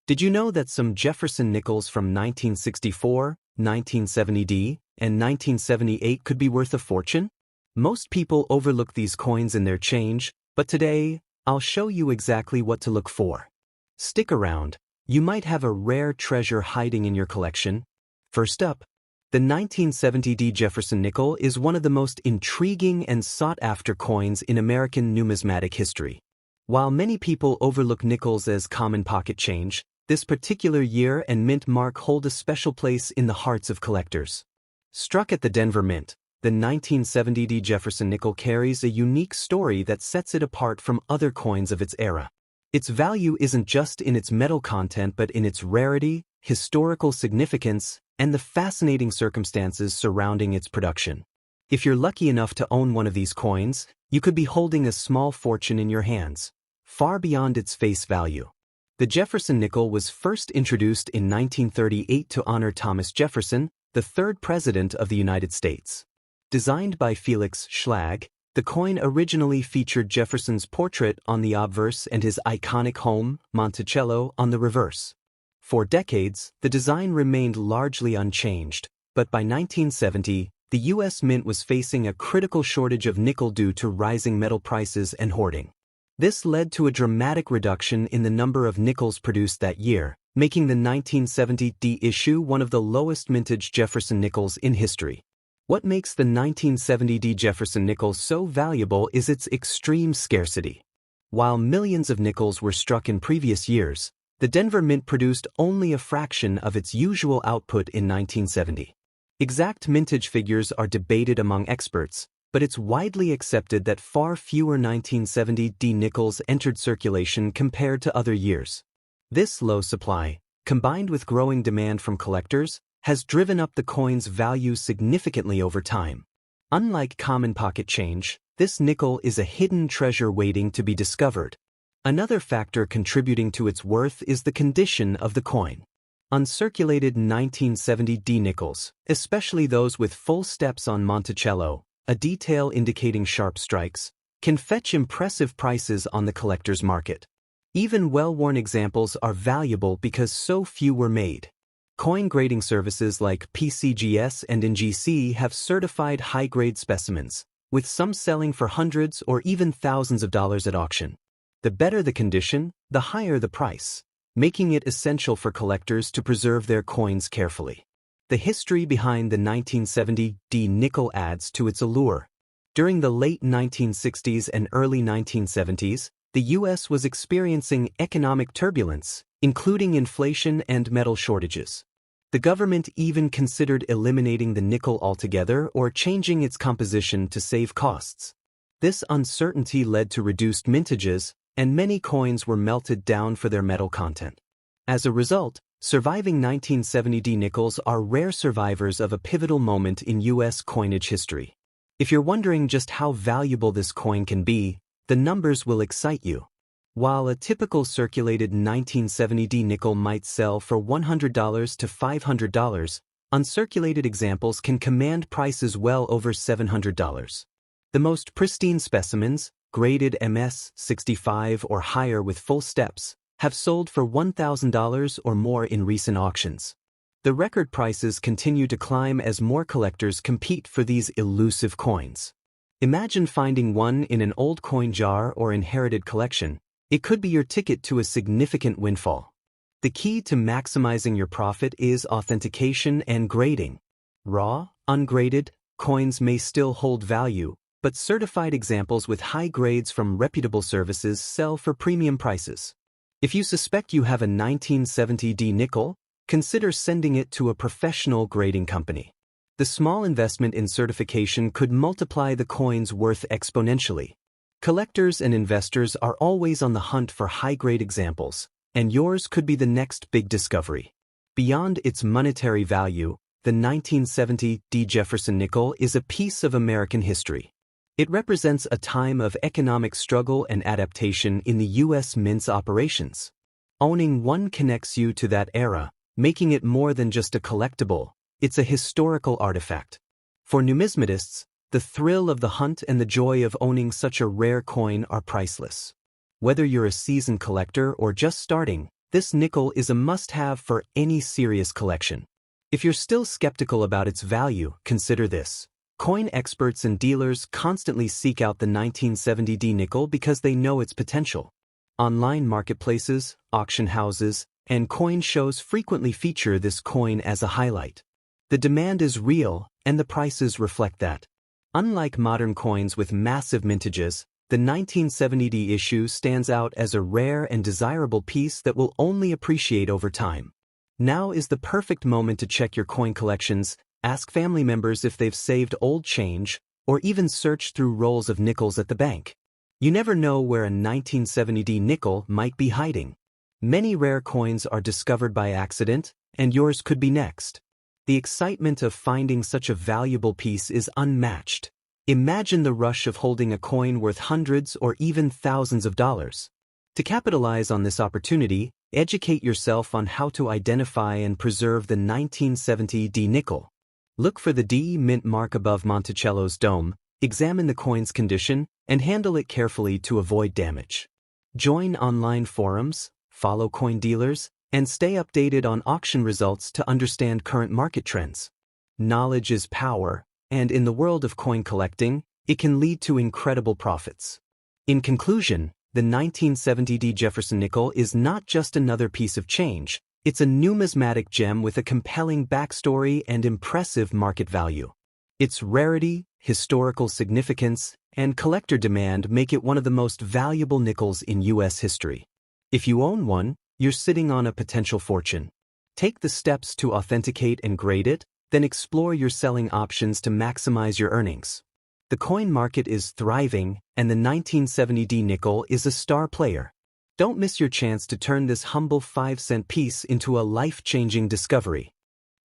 Did you know that some Jefferson nickels from 1964, 1970D, and 1978 could be worth a fortune? Most people overlook these coins in their change, but today, I'll show you exactly what to look for. Stick around, you might have a rare treasure hiding in your collection. First up, the 1970D Jefferson nickel is one of the most intriguing and sought-after coins in American numismatic history. While many people overlook nickels as common pocket change, this particular year and mint mark hold a special place in the hearts of collectors. Struck at the Denver Mint, the 1970D Jefferson nickel carries a unique story that sets it apart from other coins of its era. Its value isn't just in its metal content but in its rarity, historical significance, and the fascinating circumstances surrounding its production. If you're lucky enough to own one of these coins, you could be holding a small fortune in your hands, far beyond its face value. The Jefferson nickel was first introduced in 1938 to honor Thomas Jefferson, the third president of the United States. Designed by Felix Schlag, the coin originally featured Jefferson's portrait on the obverse and his iconic home, Monticello, on the reverse. For decades, the design remained largely unchanged, but by 1970, the U.S. Mint was facing a critical shortage of nickel due to rising metal prices and hoarding. This led to a dramatic reduction in the number of nickels produced that year, making the 1970D issue one of the lowest mintage Jefferson nickels in history. What makes the 1970D Jefferson nickel so valuable is its extreme scarcity. While millions of nickels were struck in previous years, the Denver Mint produced only a fraction of its usual output in 1970. Exact mintage figures are debated among experts, but it's widely accepted that far fewer 1970D nickels entered circulation compared to other years. This low supply, combined with growing demand from collectors, has driven up the coin's value significantly over time. Unlike common pocket change, this nickel is a hidden treasure waiting to be discovered. Another factor contributing to its worth is the condition of the coin. Uncirculated 1970D nickels, especially those with full steps on Monticello, a detail indicating sharp strikes, can fetch impressive prices on the collector's market. Even well-worn examples are valuable because so few were made. Coin grading services like PCGS and NGC have certified high-grade specimens, with some selling for hundreds or even thousands of dollars at auction. The better the condition, the higher the price, making it essential for collectors to preserve their coins carefully. The history behind the 1970D nickel adds to its allure. During the late 1960s and early 1970s, the U.S. was experiencing economic turbulence, including inflation and metal shortages. The government even considered eliminating the nickel altogether or changing its composition to save costs. This uncertainty led to reduced mintages, and many coins were melted down for their metal content. As a result, surviving 1970D nickels are rare survivors of a pivotal moment in U.S. coinage history. If you're wondering just how valuable this coin can be, the numbers will excite you. While a typical circulated 1970D nickel might sell for $100 to $500, uncirculated examples can command prices well over $700. The most pristine specimens, graded MS-65 or higher with full steps, have sold for $1,000 or more in recent auctions. The record prices continue to climb as more collectors compete for these elusive coins. Imagine finding one in an old coin jar or inherited collection. It could be your ticket to a significant windfall. The key to maximizing your profit is authentication and grading. Raw, ungraded coins may still hold value, but certified examples with high grades from reputable services sell for premium prices. If you suspect you have a 1970D nickel, consider sending it to a professional grading company. The small investment in certification could multiply the coin's worth exponentially. Collectors and investors are always on the hunt for high-grade examples, and yours could be the next big discovery. Beyond its monetary value, the 1970D Jefferson nickel is a piece of American history. It represents a time of economic struggle and adaptation in the U.S. Mint's operations. Owning one connects you to that era, making it more than just a collectible, it's a historical artifact. For numismatists, the thrill of the hunt and the joy of owning such a rare coin are priceless. Whether you're a seasoned collector or just starting, This nickel is a must-have for any serious collection. If you're still skeptical about its value, consider this. Coin experts and dealers constantly seek out the 1970D nickel because they know its potential. Online marketplaces, auction houses, and coin shows frequently feature this coin as a highlight. The demand is real, and the prices reflect that. Unlike modern coins with massive mintages, the 1970D issue stands out as a rare and desirable piece that will only appreciate over time. Now is the perfect moment to check your coin collections, ask family members if they've saved old change, or even search through rolls of nickels at the bank. You never know where a 1970D nickel might be hiding. Many rare coins are discovered by accident, and yours could be next. The excitement of finding such a valuable piece is unmatched. Imagine the rush of holding a coin worth hundreds or even thousands of dollars. To capitalize on this opportunity, educate yourself on how to identify and preserve the 1970D nickel. Look for the D mint mark above Monticello's dome, examine the coin's condition, and handle it carefully to avoid damage. Join online forums, follow coin dealers, and stay updated on auction results to understand current market trends. Knowledge is power, and in the world of coin collecting, it can lead to incredible profits. In conclusion, the 1970D Jefferson nickel is not just another piece of change, it's a numismatic gem with a compelling backstory and impressive market value. Its rarity, historical significance, and collector demand make it one of the most valuable nickels in U.S. history. If you own one, you're sitting on a potential fortune. Take the steps to authenticate and grade it, then explore your selling options to maximize your earnings. The coin market is thriving, and the 1970D nickel is a star player. Don't miss your chance to turn this humble 5-cent piece into a life-changing discovery.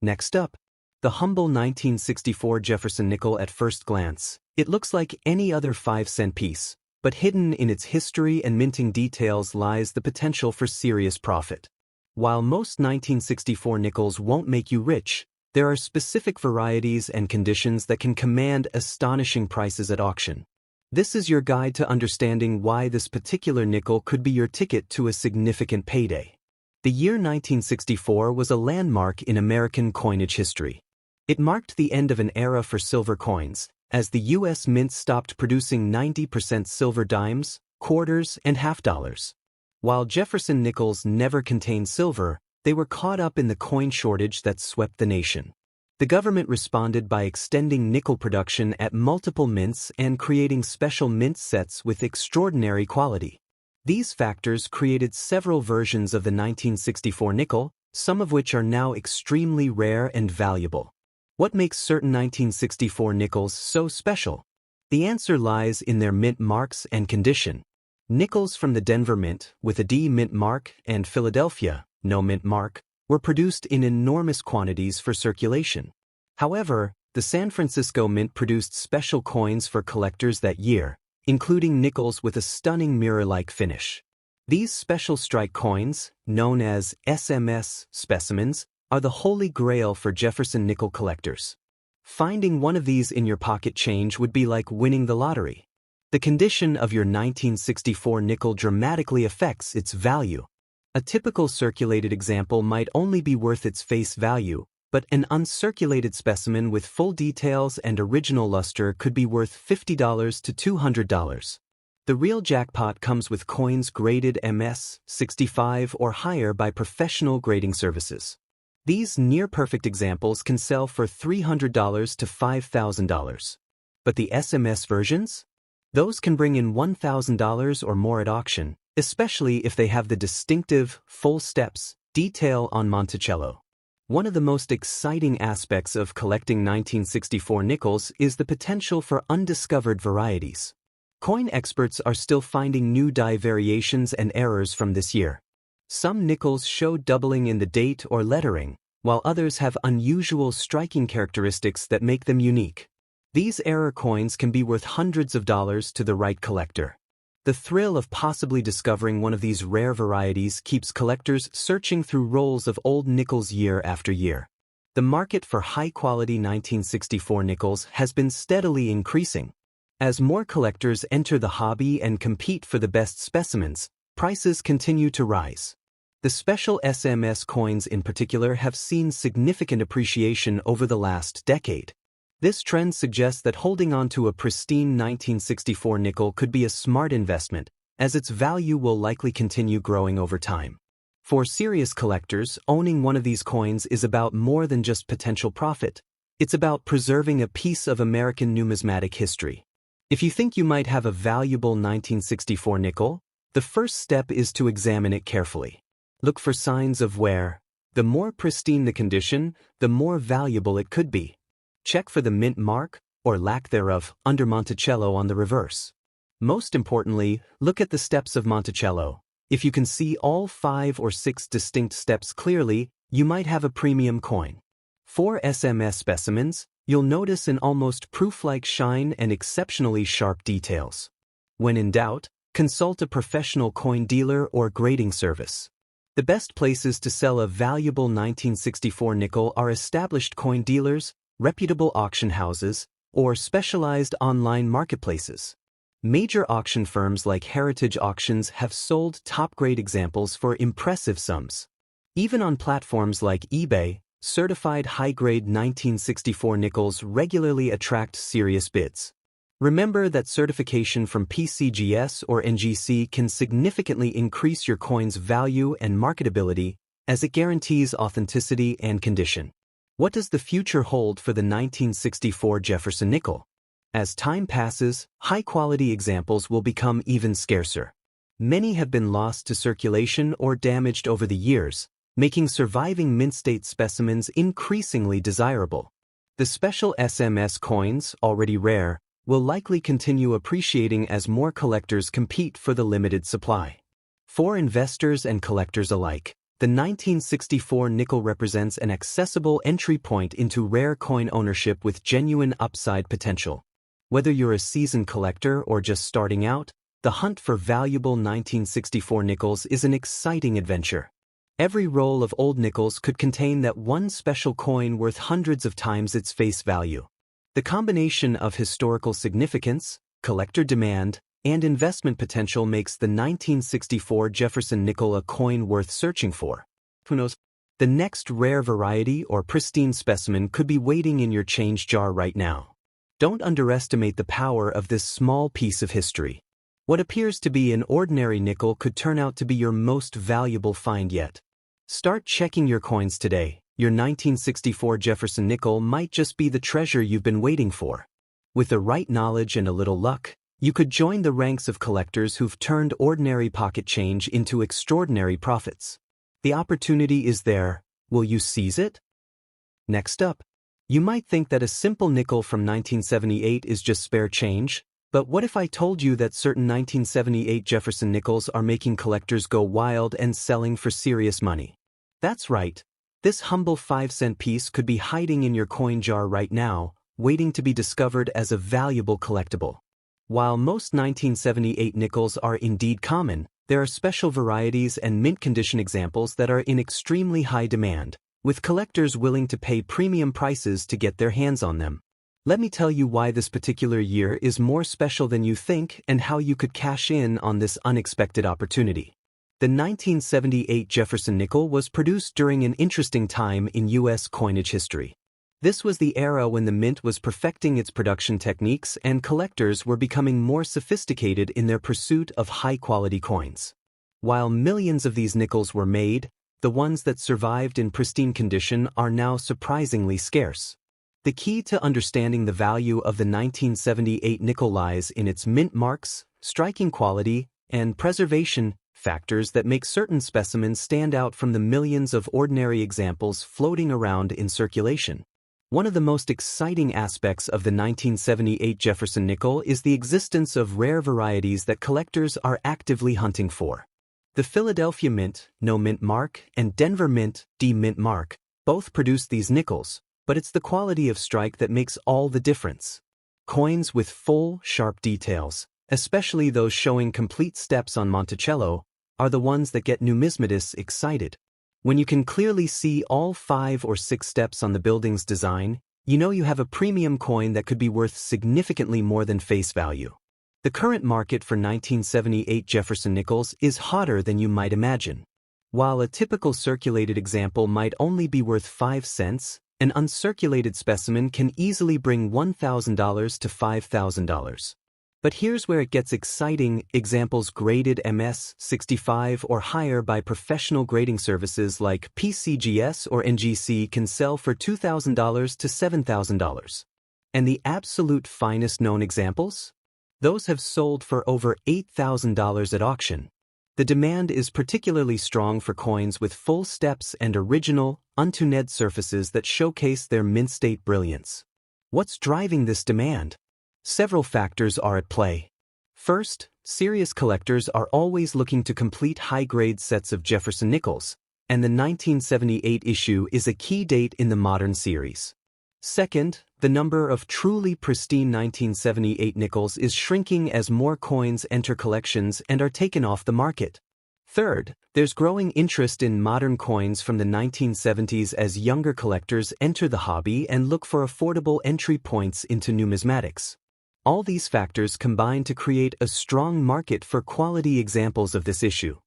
Next up, the humble 1964 Jefferson nickel. At first glance, it looks like any other 5-cent piece, but hidden in its history and minting details lies the potential for serious profit. While most 1964 nickels won't make you rich, there are specific varieties and conditions that can command astonishing prices at auction. This is your guide to understanding why this particular nickel could be your ticket to a significant payday. The year 1964 was a landmark in American coinage history. It marked the end of an era for silver coins, as the U.S. Mint stopped producing 90% silver dimes, quarters, and half-dollars. While Jefferson nickels never contained silver, they were caught up in the coin shortage that swept the nation. The government responded by extending nickel production at multiple mints and creating special mint sets with extraordinary quality. These factors created several versions of the 1964 nickel, some of which are now extremely rare and valuable. What makes certain 1964 nickels so special? The answer lies in their mint marks and condition. Nickels from the Denver Mint, with a D mint mark, and Philadelphia, no mint mark, were produced in enormous quantities for circulation. However, the San Francisco Mint produced special coins for collectors that year, including nickels with a stunning mirror-like finish. These special strike coins, known as SMS specimens, are the holy grail for Jefferson nickel collectors. Finding one of these in your pocket change would be like winning the lottery. The condition of your 1964 nickel dramatically affects its value. A typical circulated example might only be worth its face value, but an uncirculated specimen with full details and original luster could be worth $50 to $200. The real jackpot comes with coins graded MS 65 or higher by professional grading services. These near-perfect examples can sell for $300 to $5,000. But the SMS versions? Those can bring in $1,000 or more at auction, especially if they have the distinctive, full steps, detail on Monticello. One of the most exciting aspects of collecting 1964 nickels is the potential for undiscovered varieties. Coin experts are still finding new die variations and errors from this year. Some nickels show doubling in the date or lettering, while others have unusual striking characteristics that make them unique. These error coins can be worth hundreds of dollars to the right collector. The thrill of possibly discovering one of these rare varieties keeps collectors searching through rolls of old nickels year after year. The market for high-quality 1964 nickels has been steadily increasing. As more collectors enter the hobby and compete for the best specimens, prices continue to rise. The special SMS coins in particular have seen significant appreciation over the last decade. This trend suggests that holding on to a pristine 1964 nickel could be a smart investment, as its value will likely continue growing over time. For serious collectors, owning one of these coins is about more than just potential profit. It's about preserving a piece of American numismatic history. If you think you might have a valuable 1964 nickel, the first step is to examine it carefully. Look for signs of wear. The more pristine the condition, the more valuable it could be. Check for the mint mark, or lack thereof, under Monticello on the reverse. Most importantly, look at the steps of Monticello. If you can see all 5 or 6 distinct steps clearly, you might have a premium coin. For SMS specimens, you'll notice an almost proof-like shine and exceptionally sharp details. When in doubt, consult a professional coin dealer or grading service. The best places to sell a valuable 1964 nickel are established coin dealers, reputable auction houses, or specialized online marketplaces. Major auction firms like Heritage Auctions have sold top-grade examples for impressive sums. Even on platforms like eBay, certified high-grade 1964 nickels regularly attract serious bids. Remember that certification from PCGS or NGC can significantly increase your coin's value and marketability, as it guarantees authenticity and condition. What does the future hold for the 1964 Jefferson nickel? As time passes, high-quality examples will become even scarcer. Many have been lost to circulation or damaged over the years, making surviving mint-state specimens increasingly desirable. The special SMS coins, already rare, will likely continue appreciating as more collectors compete for the limited supply. For investors and collectors alike, the 1964 nickel represents an accessible entry point into rare coin ownership with genuine upside potential. Whether you're a seasoned collector or just starting out, the hunt for valuable 1964 nickels is an exciting adventure. Every roll of old nickels could contain that one special coin worth hundreds of times its face value. The combination of historical significance, collector demand, and investment potential makes the 1964 Jefferson nickel a coin worth searching for. Who knows? The next rare variety or pristine specimen could be waiting in your change jar right now. Don't underestimate the power of this small piece of history. What appears to be an ordinary nickel could turn out to be your most valuable find yet. Start checking your coins today. Your 1964 Jefferson nickel might just be the treasure you've been waiting for. With the right knowledge and a little luck, you could join the ranks of collectors who've turned ordinary pocket change into extraordinary profits. The opportunity is there. Will you seize it? Next up, you might think that a simple nickel from 1978 is just spare change, but what if I told you that certain 1978 Jefferson nickels are making collectors go wild and selling for serious money? That's right. This humble 5-cent piece could be hiding in your coin jar right now, waiting to be discovered as a valuable collectible. While most 1978 nickels are indeed common, there are special varieties and mint condition examples that are in extremely high demand, with collectors willing to pay premium prices to get their hands on them. Let me tell you why this particular year is more special than you think and how you could cash in on this unexpected opportunity. The 1978 Jefferson nickel was produced during an interesting time in U.S. coinage history. This was the era when the mint was perfecting its production techniques and collectors were becoming more sophisticated in their pursuit of high-quality coins. While millions of these nickels were made, the ones that survived in pristine condition are now surprisingly scarce. The key to understanding the value of the 1978 nickel lies in its mint marks, striking quality, and preservation, factors that make certain specimens stand out from the millions of ordinary examples floating around in circulation. One of the most exciting aspects of the 1978 Jefferson nickel is the existence of rare varieties that collectors are actively hunting for. The Philadelphia Mint, no mint mark, and Denver Mint, D mint mark, both produce these nickels, but it's the quality of strike that makes all the difference. Coins with full, sharp details, especially those showing complete steps on Monticello, are the ones that get numismatists excited. When you can clearly see all 5 or 6 steps on the building's design, you know you have a premium coin that could be worth significantly more than face value. The current market for 1978 Jefferson nickels is hotter than you might imagine. While a typical circulated example might only be worth 5 cents, an uncirculated specimen can easily bring $1,000 to $5,000. But here's where it gets exciting: examples graded MS-65 or higher by professional grading services like PCGS or NGC can sell for $2,000 to $7,000. And the absolute finest known examples? Those have sold for over $8,000 at auction. The demand is particularly strong for coins with full steps and original, untuned surfaces that showcase their mint-state brilliance. What's driving this demand? Several factors are at play. First, serious collectors are always looking to complete high-grade sets of Jefferson nickels, and the 1978 issue is a key date in the modern series. Second, the number of truly pristine 1978 nickels is shrinking as more coins enter collections and are taken off the market. Third, there's growing interest in modern coins from the 1970s as younger collectors enter the hobby and look for affordable entry points into numismatics. All these factors combine to create a strong market for quality examples of this issue.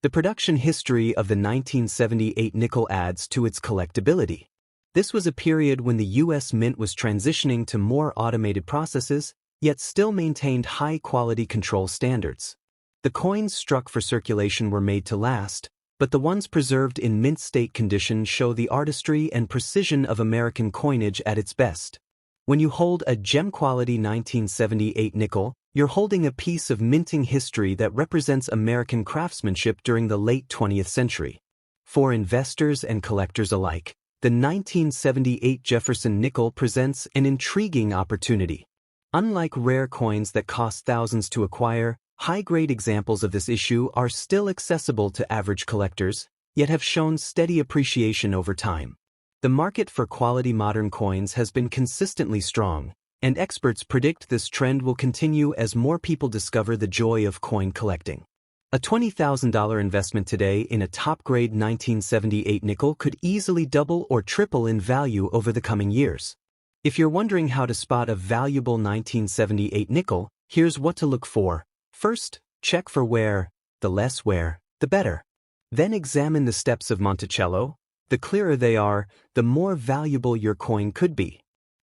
The production history of the 1978 nickel adds to its collectability. This was a period when the U.S. Mint was transitioning to more automated processes, yet still maintained high-quality control standards. The coins struck for circulation were made to last, but the ones preserved in mint-state condition show the artistry and precision of American coinage at its best. When you hold a gem-quality 1978 nickel, you're holding a piece of minting history that represents American craftsmanship during the late 20th century. For investors and collectors alike, the 1978 Jefferson nickel presents an intriguing opportunity. Unlike rare coins that cost thousands to acquire, high-grade examples of this issue are still accessible to average collectors, yet have shown steady appreciation over time. The market for quality modern coins has been consistently strong, and experts predict this trend will continue as more people discover the joy of coin collecting. A $20,000 investment today in a top-grade 1978 nickel could easily double or triple in value over the coming years. If you're wondering how to spot a valuable 1978 nickel, here's what to look for. First, check for wear. The less wear, the better. Then examine the steps of Monticello. The clearer they are, the more valuable your coin could be.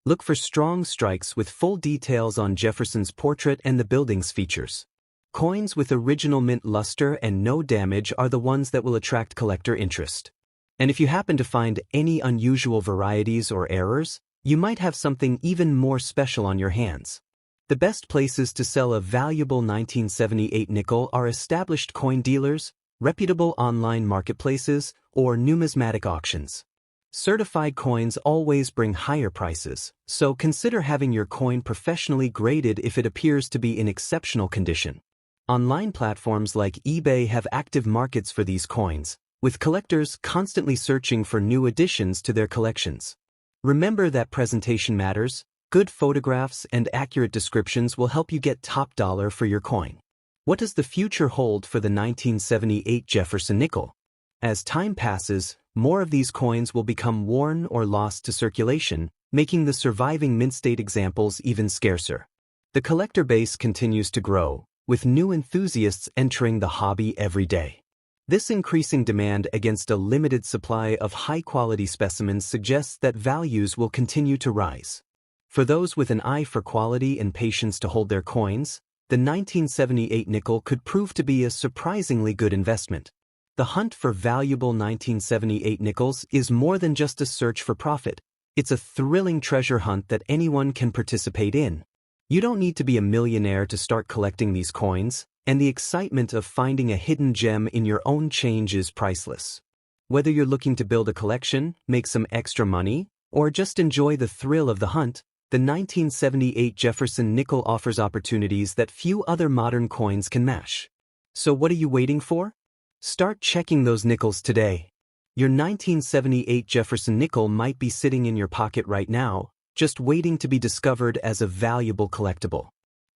Look for strong strikes with full details on Jefferson's portrait and the building's features. Coins with original mint luster and no damage are the ones that will attract collector interest. And if you happen to find any unusual varieties or errors, you might have something even more special on your hands. The best places to sell a valuable 1978 nickel are established coin dealers, reputable online marketplaces, or numismatic auctions. Certified coins always bring higher prices, so consider having your coin professionally graded if it appears to be in exceptional condition. Online platforms like eBay have active markets for these coins, with collectors constantly searching for new additions to their collections. Remember that presentation matters. Good photographs and accurate descriptions will help you get top dollar for your coin. What does the future hold for the 1978 Jefferson nickel? As time passes, more of these coins will become worn or lost to circulation, making the surviving mint-state examples even scarcer. The collector base continues to grow, with new enthusiasts entering the hobby every day. This increasing demand against a limited supply of high-quality specimens suggests that values will continue to rise. For those with an eye for quality and patience to hold their coins, the 1978 nickel could prove to be a surprisingly good investment. The hunt for valuable 1978 nickels is more than just a search for profit. It's a thrilling treasure hunt that anyone can participate in. You don't need to be a millionaire to start collecting these coins, and the excitement of finding a hidden gem in your own change is priceless. Whether you're looking to build a collection, make some extra money, or just enjoy the thrill of the hunt, the 1978 Jefferson nickel offers opportunities that few other modern coins can match. So what are you waiting for? Start checking those nickels today. Your 1978 Jefferson nickel might be sitting in your pocket right now, just waiting to be discovered as a valuable collectible.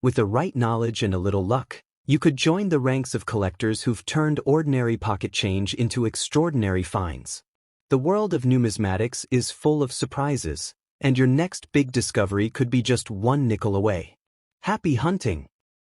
With the right knowledge and a little luck, you could join the ranks of collectors who've turned ordinary pocket change into extraordinary finds. The world of numismatics is full of surprises, and your next big discovery could be just one nickel away. Happy hunting!